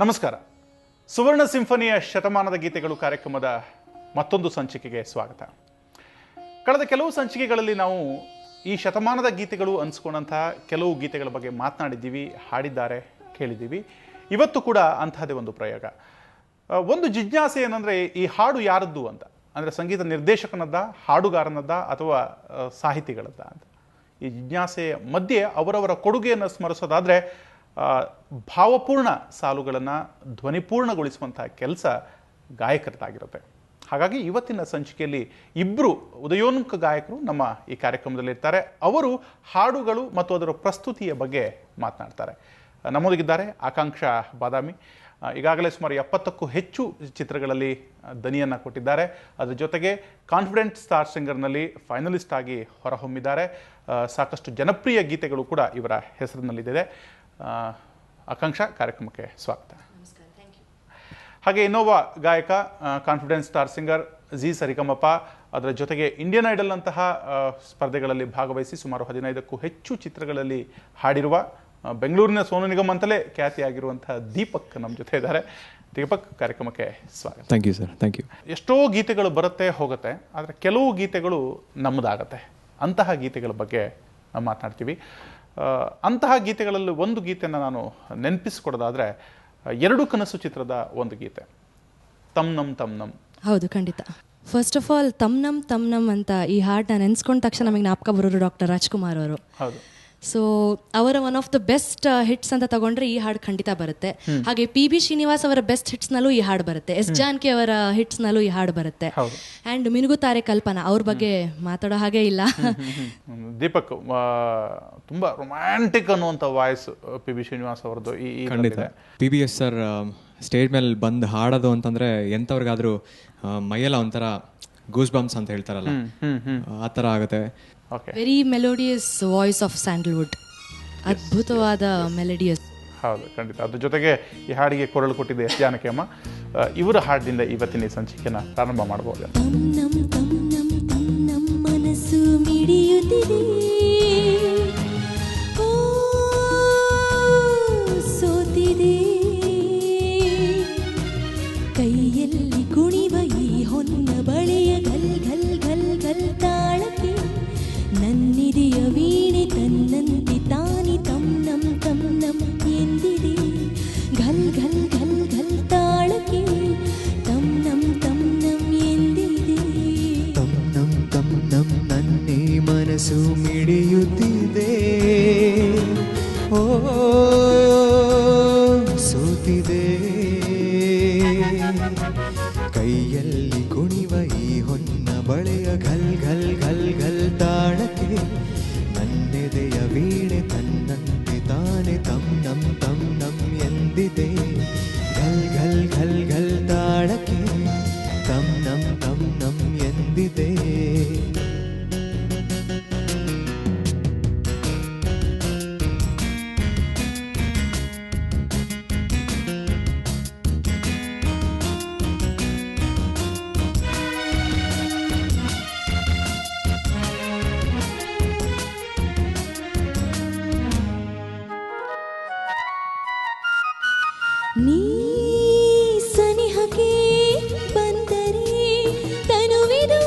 ನಮಸ್ಕಾರ. ಸುವರ್ಣ ಸಿಂಫನಿಯ ಶತಮಾನದ ಗೀತೆಗಳು ಕಾರ್ಯಕ್ರಮದ ಮತ್ತೊಂದು ಸಂಚಿಕೆಗೆ ಸ್ವಾಗತ. ಕಳೆದ ಕೆಲವು ಸಂಚಿಕೆಗಳಲ್ಲಿ ನಾವು ಈ ಶತಮಾನದ ಗೀತೆಗಳು ಅನಿಸ್ಕೊಂಡಂತಹ ಕೆಲವು ಗೀತೆಗಳ ಬಗ್ಗೆ ಮಾತನಾಡಿದ್ದೀವಿ, ಹಾಡಿದ್ದಾರೆ, ಕೇಳಿದ್ದೀವಿ. ಇವತ್ತು ಕೂಡ ಅಂತಹದೇ ಒಂದು ಪ್ರಯೋಗ. ಒಂದು ಜಿಜ್ಞಾಸೆ ಏನಂದರೆ, ಈ ಹಾಡು ಯಾರದ್ದು ಅಂತ, ಅಂದರೆ ಸಂಗೀತ ನಿರ್ದೇಶಕನದ್ದ, ಹಾಡುಗಾರನದ್ದ ಅಥವಾ ಸಾಹಿತಿಗಳದ್ದ ಅಂತ. ಈ ಜಿಜ್ಞಾಸೆಯ ಮಧ್ಯೆ ಅವರವರ ಕೊಡುಗೆಯನ್ನು ಸ್ಮರಿಸೋದಾದರೆ ಭಾವಪೂರ್ಣ ಸಾಲುಗಳನ್ನು ಧ್ವನಿಪೂರ್ಣಗೊಳಿಸುವಂತಹ ಕೆಲಸ ಗಾಯಕರದ್ದಾಗಿರುತ್ತೆ. ಹಾಗಾಗಿ ಇವತ್ತಿನ ಸಂಚಿಕೆಯಲ್ಲಿ ಇಬ್ಬರು ಉದಯೋನ್ಮುಖ ಗಾಯಕರು ನಮ್ಮ ಈ ಕಾರ್ಯಕ್ರಮದಲ್ಲಿ ಇರ್ತಾರೆ. ಅವರು ಹಾಡುಗಳು ಮತ್ತು ಅದರ ಪ್ರಸ್ತುತಿಯ ಬಗ್ಗೆ ಮಾತನಾಡ್ತಾರೆ. ನಮ್ಮೊಂದಿಗಿದ್ದಾರೆ ಆಕಾಂಕ್ಷಾ ಬಾದಾಮಿ. ಈಗಾಗಲೇ ಸುಮಾರು 70ಕ್ಕೂ ಹೆಚ್ಚು ಚಿತ್ರಗಳಲ್ಲಿ ದನಿಯನ್ನು ಕೊಟ್ಟಿದ್ದಾರೆ. ಅದರ ಜೊತೆಗೆ ಕಾನ್ಫಿಡೆಂಟ್ ಸ್ಟಾರ್ ಸಿಂಗರ್ನಲ್ಲಿ ಫೈನಲಿಸ್ಟ್ ಆಗಿ ಹೊರಹೊಮ್ಮಿದ್ದಾರೆ. ಸಾಕಷ್ಟು ಜನಪ್ರಿಯ ಗೀತೆಗಳು ಕೂಡ ಇವರ ಹೆಸರಿನಲ್ಲಿದೆ. ಆಕಾಂಕ್ಷಾ, ಕಾರ್ಯಕ್ರಮಕ್ಕೆ ಸ್ವಾಗತ. ಹಾಗೆ ಇನ್ನೊಬ್ಬ ಗಾಯಕ, ಕಾನ್ಫಿಡೆನ್ಸ್ ಸ್ಟಾರ್ ಸಿಂಗರ್, ಜಿ ಸರಿಗಮಪ, ಅದರ ಜೊತೆಗೆ ಇಂಡಿಯನ್ ಐಡಲ್ ಅಂತಹ ಸ್ಪರ್ಧೆಗಳಲ್ಲಿ ಭಾಗವಹಿಸಿ ಸುಮಾರು 15ಕ್ಕೂ ಹೆಚ್ಚು ಚಿತ್ರಗಳಲ್ಲಿ ಹಾಡಿರುವ, ಬೆಂಗಳೂರಿನ ಸೋನು ನಿಗಮ್ ಅಂತಲೇ ಖ್ಯಾತಿಯಾಗಿರುವಂತಹ ದೀಪಕ್ ನಮ್ಮ ಜೊತೆ ಇದ್ದಾರೆ. ದೀಪಕ್, ಕಾರ್ಯಕ್ರಮಕ್ಕೆ ಸ್ವಾಗತ. Thank you sir. Thank you. ಎಷ್ಟೋ ಗೀತೆಗಳು ಬರುತ್ತೆ ಹೋಗುತ್ತೆ, ಆದರೆ ಕೆಲವು ಗೀತೆಗಳು ನಮ್ಮದಾಗತ್ತೆ. ಅಂತಹ ಗೀತೆಗಳ ಬಗ್ಗೆ ನಾವು ಮಾತನಾಡ್ತೀವಿ. ಅಂತಹ ಗೀತೆಗಳಲ್ಲಿ ಒಂದು ಗೀತೆಯನ್ನು ನಾನು ನೆನಪಿಸ್ಕೊಡೋದಾದರೆ, ಎರಡು ಕನಸು ಚಿತ್ರದ ಒಂದು ಗೀತೆ, ತಮ್ ನಮ್ ತಮ್ ನಮ್. ಹೌದು, ಖಂಡಿತ. ಫಸ್ಟ್ ಆಫ್ ಆಲ್ ತಮ್ ನಮ್ ಅಂತ ಈ ಹಾಡನ್ನ ನೆನೆಸ್ಕೊಂಡ ತಕ್ಷಣ ನಮಗೆ ಜ್ಞಾಪಕ ಬರೋರು ಡಾಕ್ಟರ್ ರಾಜ್ಕುಮಾರ್ ಅವರು. ಹೌದು. ಸೊ ಅವರ one of the best hits ಅಂತ ತಗೊಂಡ್ರೆ ಈ ಹಾಡು ಖಂಡಿತ ಬರುತ್ತೆ. ಹಾಗೆ PB ಶ್ರೀನಿವಾಸ್ ಅವರ ಬೆಸ್ಟ್ ಹಿಟ್ಸ್ನಲ್ಲೂ ಈ ಹಾಡು ಬರುತ್ತೆ. S ಜಾನಕಿ ಅವರ ಹಿಟ್ಸ್ನಲ್ಲೂ ಈ ಹಾಡು ಬರುತ್ತೆ. ಆ್ಯಂಡ್ ಮಿನುಗುತ್ತಾರೆ ಕಲ್ಪನಾ ಅವ್ರ ಬಗ್ಗೆ ಮಾತಾಡೋ ಹಾಗೆ ಇಲ್ಲ. ದೀಪಕ್, ತುಂಬ ರೊಮ್ಯಾಂಟಿಕ್ ಅನ್ನುವಂಥ ವಾಯ್ಸ್ PB ಶ್ರೀನಿವಾಸ್ ಅವರದ್ದು. ಖಂಡಿತ PBS ಸರ್ ಸ್ಟೇಜ್ ಮೇಲೆ ಬಂದು ಹಾಡೋದು ಅಂತಂದರೆ ಎಂಥವ್ರಿಗಾದರೂ ಮೈಯೆಲ್ಲ ಒಂಥರ ಗೂಸ್ ಬಂಪ್ಸ್ ಅಂತ ಹೇಳ್ತಾರಲ್ಲ, ಆ ಥರ ಆಗುತ್ತೆ. Very melodious voice of Sandalwood, ಅದ್ಭುತವಾದ ಮೆಲೋಡಿಯಸ್. ಹೌದು, ಖಂಡಿತ. ಅದ್ರ ಜೊತೆಗೆ ಈ ಹಾಡಿಗೆ ಕೊರಳು ಕೊಟ್ಟಿದೆ S ಜಾನಕಿ ಅಮ್ಮ. ಇವರ ಹಾಡಿನಿಂದ ಇವತ್ತಿನ ಈ ಸಂಚಿಕೆನ ಪ್ರಾರಂಭ ಮಾಡಬಹುದು. ಮನಸ್ಸು ಮಿಡಿಯುತ್ತಿದೆ, ಸೋತಿದೆ ಕೈಯಲ್ಲಿ ಕುಣಿವ ಈ ಹೊನ್ನ ಬಳೆಯ ಗಲ್ ಗಲ್ ಗಲ್ ಗಲ್ ತಾಳಕ್ಕೆ ನನ್ನಿದೆಯ ವೀಣೆ ತನ್ನಂತೆ ತಾನಿ ತಮ್ ನಮ್ ಎಂದಿದೆ. ಘಲ್ ಘಲ್ ಘಲ್ ಘಲ್ ತಾಳಕ್ಕೆ ತಮ್ ನಮ್ ಎಂದಿದೆ. ತಮ್ ನಮ್ ನನ್ನೇ ಮನಸ್ಸು ಮಿಡಿಯುತ್ತಿದೆ, ಓ ಸೋತಿದೆ ಕೈಯಲ್ಲಿ ಕುಣಿವ ಈ ಹೊನ್ನ ಬಳೆಯ ಘಲ್ ಘಲ್ ಘಲ್ ಘಲ್ ತಾಳಕ್ಕೆ ನನ್ನೆದೆಯ ವೀಣೆ ತನ್ನಂತೆ ತಾನೆ ತಮ್ ನಮ್ ಎಂದಿದೆ. ಘಲ್ ಘಲ್ ಘಲ್ ಘಲ್ ತಾಳಕ್ಕೆ ತಮ್ ನಮ್ ಎಂದಿದೆ. ನೀ ಸನಿಹಕ್ಕೆ ಬಂದರೆ ತನುವಿದು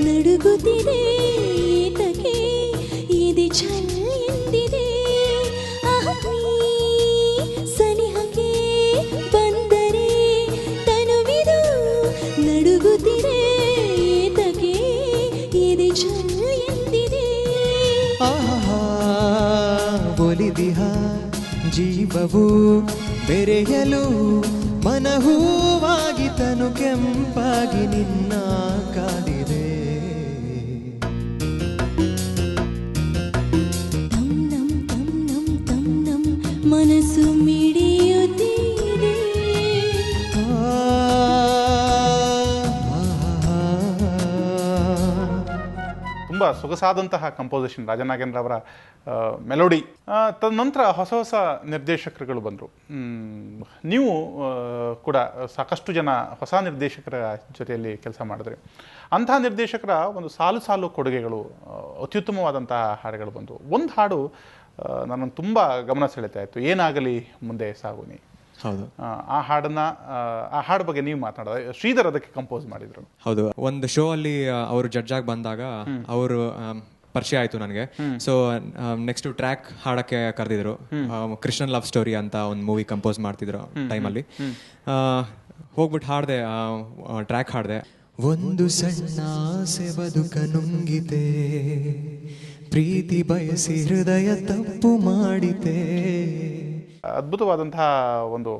ನಡುಗುತ್ತಿದೆ, ಏತಕ್ಕೆ ಇದೆ ಛಲ್ ಎಂದಿದೆ. ನೀ ಸನಿಹಕ್ಕೆ ಬಂದರೆ ತನುವಿದು ನಡುಗುತ್ತಿದೆ, ಏತಕ್ಕೆ ಇದೆ ಛಲ್ ಎಂದಿದೆ. ಒಲಿದಿಹ ಜೀವವು ಬೆರೆಯಲು ಮನಹೂವಾಗಿ ತನು ಕೆಂಪಾಗಿ ನಿನ್ನ ಕಾದಿದೆ. ತಮ್ ನಮ್ ಮನಸ್ಸು ಮಿಡಿಯುತ್ತಿದೆ. ತುಂಬ ಸೊಗಸಾದಂತಹ ಕಂಪೋಸಿಷನ್, ರಾಜನಾಗೇಂದ್ರ ಅವರ ಮೆಲೋಡಿ. ತದನಂತರ ಹೊಸ ಹೊಸ ನಿರ್ದೇಶಕರುಗಳು ಬಂದರು. ನೀವು ಕೂಡ ಸಾಕಷ್ಟು ಜನ ಹೊಸ ನಿರ್ದೇಶಕರ ಜೊತೆಯಲ್ಲಿ ಕೆಲಸ ಮಾಡಿದ್ರಿ. ಅಂತಹ ನಿರ್ದೇಶಕರ ಒಂದು ಸಾಲು ಸಾಲು ಕೊಡುಗೆಗಳು, ಅತ್ಯುತ್ತಮವಾದಂತಹ ಹಾಡುಗಳು ಬಂದವು. ಒಂದು ಹಾಡು ನನ್ನನ್ನು ತುಂಬ ಗಮನ ಸೆಳೆತಾ ಇತ್ತು, ಏನಾಗಲಿ ಮುಂದೆ ಸಾಗುನಿ. ಹೌದು. ಆ ಹಾಡು ಬಗ್ಗೆ ನೀವು ಮಾತನಾಡೋದು, ಶ್ರೀಧರ್ ಅದಕ್ಕೆ ಕಂಪೋಸ್ ಮಾಡಿದ್ರು. ಹೌದು, ಒಂದು ಶೋ ಅಲ್ಲಿ ಅವರು ಜಡ್ಜ್ ಆಗಿ ಬಂದಾಗ ಅವರು ಪರಿಚಯ ಆಯಿತು ನನಗೆ. ಸೊ ನೆಕ್ಸ್ಟ್ ಟ್ರ್ಯಾಕ್ ಹಾಡಕ್ಕೆ ಕರೆದಿದ್ರು. ಕೃಷ್ಣನ್ ಲವ್ ಸ್ಟೋರಿ ಅಂತ ಒಂದು ಮೂವಿ ಕಂಪೋಸ್ ಮಾಡ್ತಿದ್ರು ಟೈಮಲ್ಲಿ. ಹೋಗ್ಬಿಟ್ಟು ಹಾಡಿದೆ, ಟ್ರ್ಯಾಕ್ ಹಾಡಿದೆ. ಒಂದು ಸಣ್ಣ ಆಸೆ ಬದುಕ ನುಂಗಿದೆ, ಪ್ರೀತಿ ಬಯಸಿ ಹೃದಯ ತಪ್ಪು ಮಾಡಿದೆ. ಅದ್ಭುತವಾದಂತಹ ಒಂದು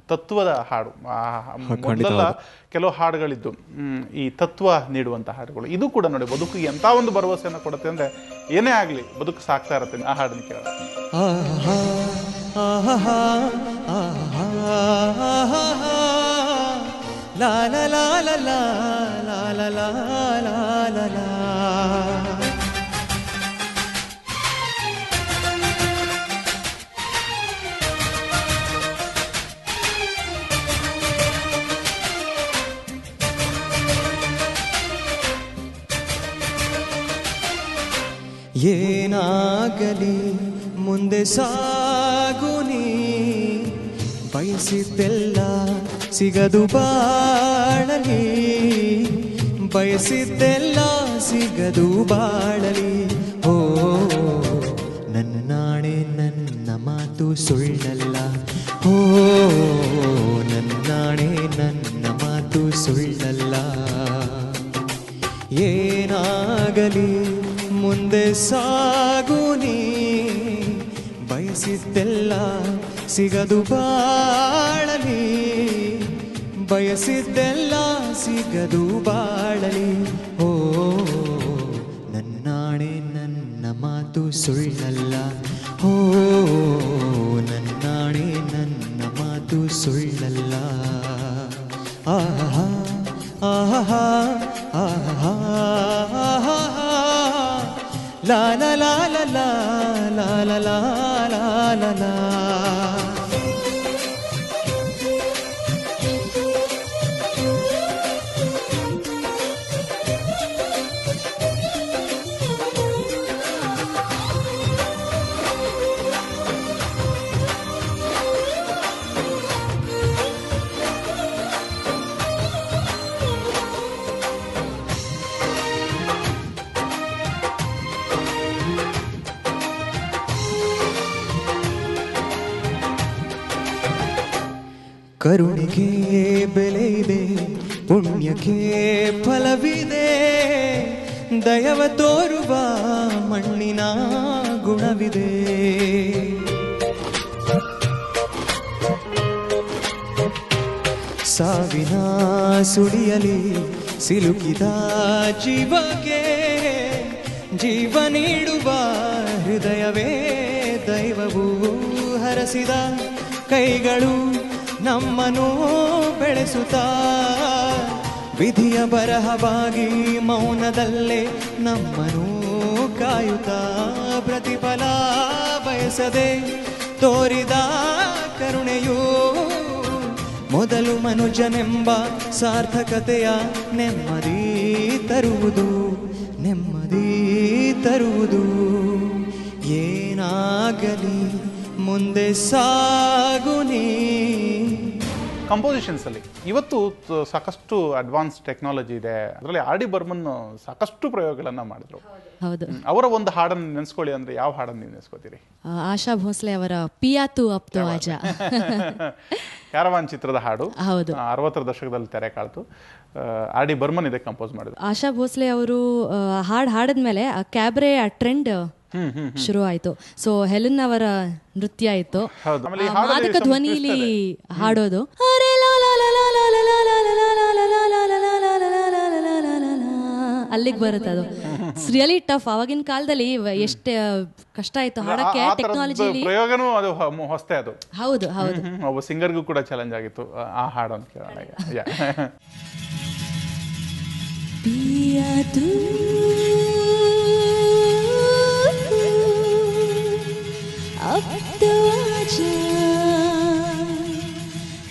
ತತ್ವದ ಹಾಡು. ಮೊದಲೆಲ್ಲ ಕೆಲವು ಹಾಡುಗಳಿದ್ದು ಈ ತತ್ವ ನೀಡುವಂಥ ಹಾಡುಗಳು. ಇದು ಕೂಡ ನೋಡಿ ಬದುಕಿಗೆ ಎಂಥ ಒಂದು ಭರವಸೆಯನ್ನು ಕೊಡುತ್ತೆ ಅಂದರೆ ಏನೇ ಆಗಲಿ ಬದುಕು ಸಾಕ್ತಾ ಇರುತ್ತೆ. ಆ ಹಾಡನ್ನು ಕೇಳೋಣ. ಆಹಾ ಆಹಾ ಆಹಾ ಲಾ ಲಾ ಲಾ ಲಾ ಲಾ ಲಾ ಲಾ ಲಾ ಲಾ. ಏನಾಗಲಿ ಮುಂದೆ ಸಾಗುನಿ, ಬಯಸಿದ್ದೆಲ್ಲ ಸಿಗದು ಬಾಳಲಿ, ಬಯಸಿದ್ದೆಲ್ಲ ಸಿಗದು ಬಾಳಲಿ. ಓ ನನ್ನಾಣೆ ನನ್ನ ಮಾತು ಸುಳ್ಳಲ್ಲ, ಓ ನನ್ನಾಣೆ ನನ್ನ ಮಾತು ಸುಳ್ಳಲ್ಲ. ಏನಾಗಲಿ ಮುಂದೆ ಸಾಗುನಿ, ಬಯಸಿದ್ದೆಲ್ಲ ಸಿಗದು ಬಾಳಲಿ, ಬಯಸಿದ್ದೆಲ್ಲ ಸಿಗದು ಬಾಳಲಿ. ಓ ನನ್ನಾಣೆ ನನ್ನ ಮಾತು ಸುಳ್ಳಲ್ಲ, ಓ ನನ್ನಾಣೆ ನನ್ನ ಮಾತು ಸುಳ್ಳಲ್ಲ. ಆಹಾ ಆಹಾ ಆಹಾ ಆಹಾ ಲಾ ಲಾ ಲಾ ಲಾ ಲಾ ಲಾ ಲಾ ಲಾ ಲಾ. ಕರುಣಿಗೆ ಬೆಲೆ ಇದೆ, ಪುಣ್ಯಕ್ಕೆ ಫಲವಿದೆ, ದಯವ ತೋರುವ ಮಣ್ಣಿನ ಗುಣವಿದೆ. ಸಾವಿನ ಸುಳಿಯಲಿ ಸಿಲುಕಿದ ಜೀವಕ್ಕೆ ಜೀವ ನೀಡುವ ಹೃದಯವೇ ದೈವವು ಹರಸಿದ ಕೈಗಳು ನಮ್ಮನ್ನು ಬೆಳೆಸುತ್ತಾ, ವಿಧಿಯ ಬರಹವಾಗಿ ಮೌನದಲ್ಲೇ ನಮ್ಮನ್ನು ಕಾಯುತ್ತಾ, ಪ್ರತಿಫಲ ಬಯಸದೆ ತೋರಿದ ಕರುಣೆಯು ಮೊದಲು ಮನುಜನೆಂಬ ಸಾರ್ಥಕತೆಯ ನೆಮ್ಮದಿ ತರುವುದು, ನೆಮ್ಮದಿ ತರುವುದು. ಏನಾಗಲಿ ಮುಂದೆ ಸಾಗುನಿ. ಕಂಪೋಸಿಷನ್ಸ್ ಅಲ್ಲಿ ಇವತ್ತು ಸಾಕಷ್ಟು ಅಡ್ವಾನ್ಸ್ ಟೆಕ್ನಾಲಜಿ ಇದೆ. ಅದರಲ್ಲಿ ಆರ್ ಡಿ ಬರ್ಮನ್ ಸಾಕಷ್ಟು ಪ್ರಯೋಗಗಳನ್ನ ಮಾಡಿದ್ರು. ಹೌದು. ಅವರ ಒಂದು ಹಾಡನ್ನು ನೆನೆಸ್ಕೊಳ್ಳಿ ಅಂದ್ರೆ ಯಾವ ಹಾಡನ್ನು ನೀವು ನೆನೆಸ್ಕೋತೀರಿ? ಆಶಾ ಭೋಸ್ಲೆ ಅವರ ಪಿಯಾತು ಅಪ್ತು ಆಜಾ. ಕ್ಯಾರವಾನ್ ಚಿತ್ರದ ಹಾಡು. ಹೌದು. 60ರ ದಶಕದಲ್ಲಿ ತೆರೆ ಕಾಳ್ತು. ಆರ್ ಡಿ ಬರ್ಮನ್ ಇದೆ ಕಂಪೋಸ್ ಮಾಡಿದ್ರು. ಆಶಾ ಭೋಸ್ಲೆ ಅವರು ಹಾಡಿದ್ಮೇಲೆ ಆ ಕ್ಯಾಬ್ರೆ ಆ ಟ್ರೆಂಡ್ ಶುರು ಆಯ್ತು. ಸೊ ಹೆಲೆನ್ ಅವರ ನೃತ್ಯ ಇತ್ತು, ಮಾದಕ ಧ್ವನಿಲಿ ಹಾಡೋದು. ಅಲ್ಲಿಗೆ ಬರುತ್ತೆ ಅದು. Really tough. ಅವಾಗಿನ ಕಾಲದಲ್ಲಿ ಎಷ್ಟು ಕಷ್ಟ ಆಯ್ತು ಹಾಡಕ್ಕೆ. ಟೆಕ್ನಾಲಜಿ ಪ್ರಯೋಗನೂ ಅದು ಹೊಸತೆ. ಅದು ಹೌದು ಹೌದು. ಒಬ್ಬ ಸಿಂಗರ್ಗೂ ಕೂಡ ಚಾಲೆಂಜ್ ಆಗಿತ್ತು ಆ ಹಾಡು ಅಂತ ಕೇಳೋಣ. अब तो आजा,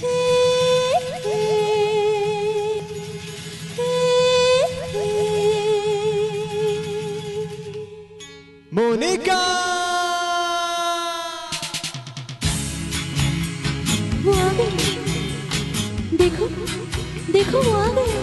हे हे हे मोनिका वो देखो देखो वो आ गया।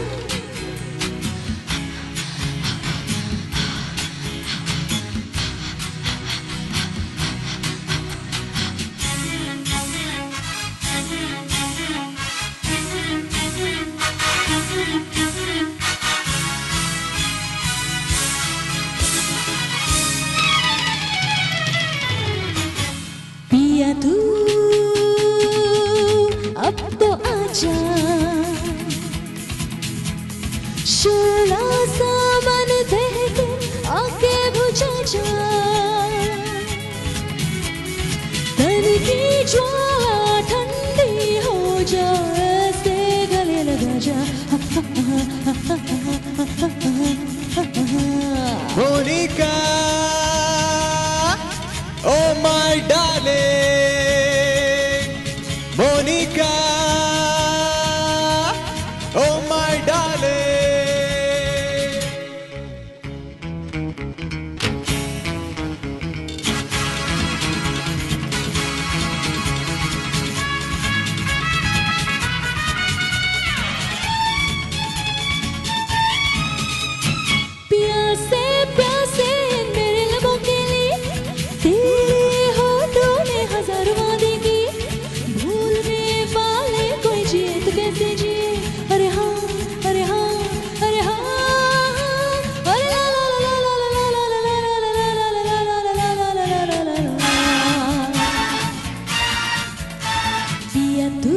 पिया तू अब तो आजा, शोला सामान देख आके बुझा जा, तन की ज्वाला ठंडी हो जाए ऐसे गले लगा जा। Monika oh my darling, Monica oh my darling. प्यासे प्यासे मेरे लबों के लिए तेरे होठों में हजारों वादे की, भूलने वाले कोई जिए तो कैसे जिए। अरे हाँ अरे हाँ अरे हाँ अरे ला ला ला ला ला ला ला ला ला ला ला ला ला ला ला ला ला। पिया तू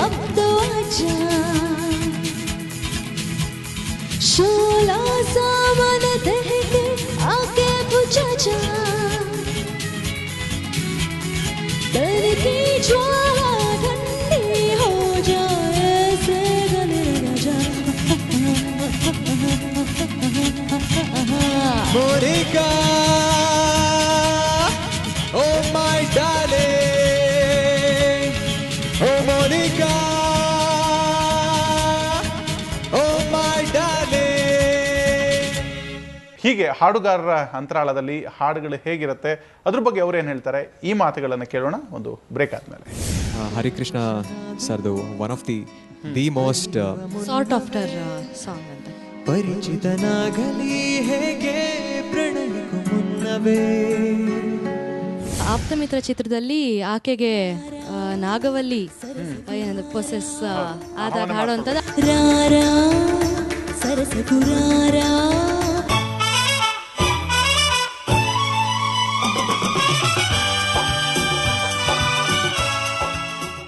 अब तो आजा, शोला सामान देख आके बुझा जा, डर की ज्वाला ठंडी हो जाए ऐसे गले लगा जा। Monica oh my darling, oh Monica oh my darling. ಹೀಗೆ ಹಾಡುಗಾರರ ಅಂತರಾಳದಲ್ಲಿ ಹಾಡುಗಳು ಹೇಗಿರುತ್ತೆ ಅದ್ರ ಬಗ್ಗೆ ಅವ್ರೇನು ಹೇಳ್ತಾರೆ ಈ ಮಾತುಗಳನ್ನು ಕೇಳೋಣ ಒಂದು ಬ್ರೇಕ್ ಆದಮೇಲೆ. ಹರಿಕೃಷ್ಣ ಸರ್ದು one of the most sort after song ಅಂತ. ಪರಿಚಿತನಾಗಲಿ ಹೇಗೆ ಪ್ರಣಯಕ್ಕೂ ಮುನ್ನವೇ. ಆಪ್ತಮಿತ್ರ ಚಿತ್ರದಲ್ಲಿ ಆಕೆಗೆ ನಾಗವಲ್ಲಿ ಏನಂದ್ರೆ ಪೊಸೆಸ್ ಆದಾಗ ಹಾಡುವಂಥದ್ದು. ರಾರಾ ಸರಸ ಕುರಾರಾ